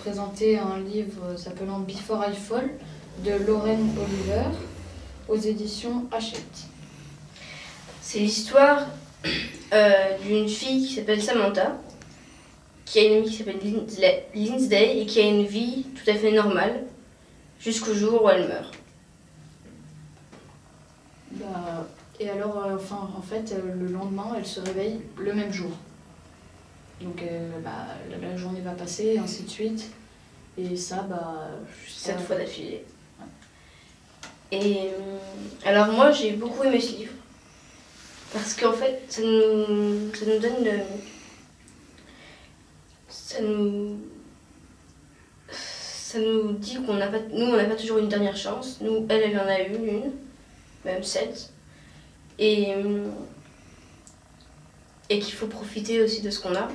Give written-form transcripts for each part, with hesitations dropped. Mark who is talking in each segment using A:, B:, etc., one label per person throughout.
A: présenter un livre s'appelant Before I Fall de Lauren Oliver aux éditions Hachette.
B: C'est l'histoire d'une fille qui s'appelle Samantha, qui a une amie qui s'appelle Lindsay et qui a une vie tout à fait normale jusqu'au jour où elle meurt.
A: Et alors, en fait, le lendemain, elle se réveille le même jour. Donc la journée va passer, et ainsi de suite. Et ça,
B: 7 fois d'affilée. Ouais. Et alors moi, j'ai beaucoup aimé ce livre. Parce qu'en fait, ça nous donne ça nous dit qu'on n'a pas, nous, on n'a pas toujours une dernière chance. Nous, elle en a eu une, même 7. Et qu'il faut profiter aussi de ce qu'on a.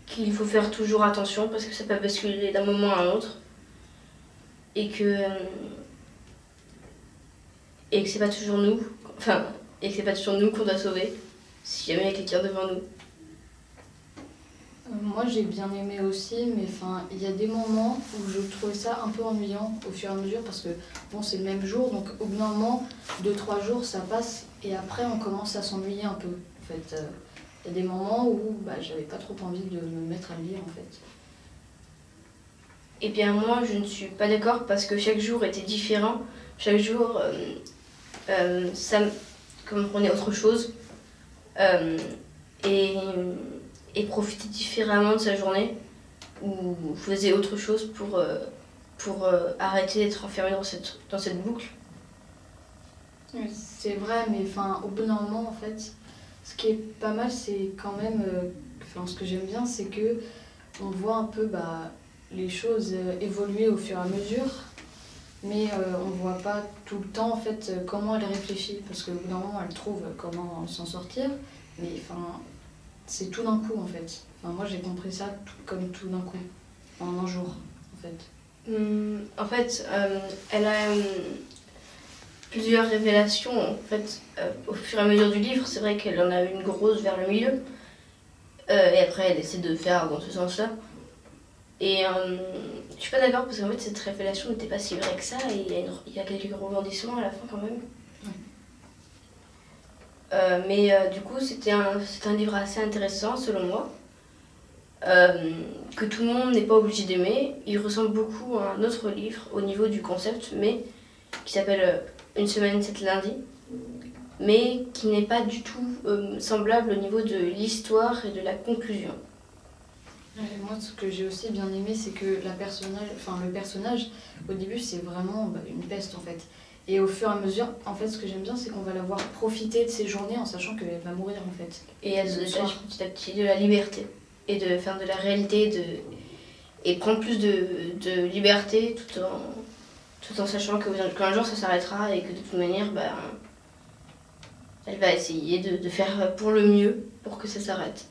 B: Qu'il faut faire toujours attention parce que ça peut basculer d'un moment à un autre. Et que c'est pas toujours nous, qu'on doit sauver si jamais il y a quelqu'un devant nous.
A: Moi j'ai bien aimé aussi, mais il y a des moments où je trouvais ça un peu ennuyant au fur et à mesure parce que bon, c'est le même jour, donc au bout d'un moment, 2-3 jours ça passe et après on commence à s'ennuyer un peu. En fait, il y a des moments où j'avais pas trop envie de me mettre à le lire en fait.
B: Eh bien moi je ne suis pas d'accord parce que chaque jour était différent. Chaque jour ça comprenait autre chose et profitait différemment de sa journée ou faisait autre chose pour arrêter d'être enfermé dans cette boucle.
A: Oui, c'est vrai, mais au bout d'un moment en fait, ce qui est pas mal c'est quand même, ce que j'aime bien c'est que on voit un peu les choses évoluer au fur et à mesure. Mais on ne voit pas tout le temps en fait comment elle réfléchit parce qu'au bout d'un moment elle trouve comment s'en sortir, mais c'est tout d'un coup en fait. Moi j'ai compris ça comme tout d'un coup, en un jour en fait.
B: En fait, elle a plusieurs révélations en fait au fur et à mesure du livre. C'est vrai qu'elle en a une grosse vers le milieu et après elle essaie de faire dans ce sens-là. Et je suis pas d'accord parce qu'en fait cette révélation n'était pas si vraie que ça et il y a quelques rebondissements à la fin quand même. Ouais. Mais du coup c'est un livre assez intéressant selon moi, que tout le monde n'est pas obligé d'aimer. Il ressemble beaucoup à un autre livre au niveau du concept, mais qui s'appelle Une semaine 7 lundis, mais qui n'est pas du tout semblable au niveau de l'histoire et de la conclusion.
A: Moi, ce que j'ai aussi bien aimé, c'est que le personnage, au début, c'est vraiment une peste en fait. Et au fur et à mesure, en fait, ce que j'aime bien, c'est qu'on va la voir profiter de ses journées en sachant qu'elle va mourir en fait.
B: Et elle se détache petit à petit de la liberté et de faire de la réalité et prendre plus de liberté tout en sachant qu'un jour ça s'arrêtera et que de toute manière, elle va essayer de faire pour le mieux pour que ça s'arrête.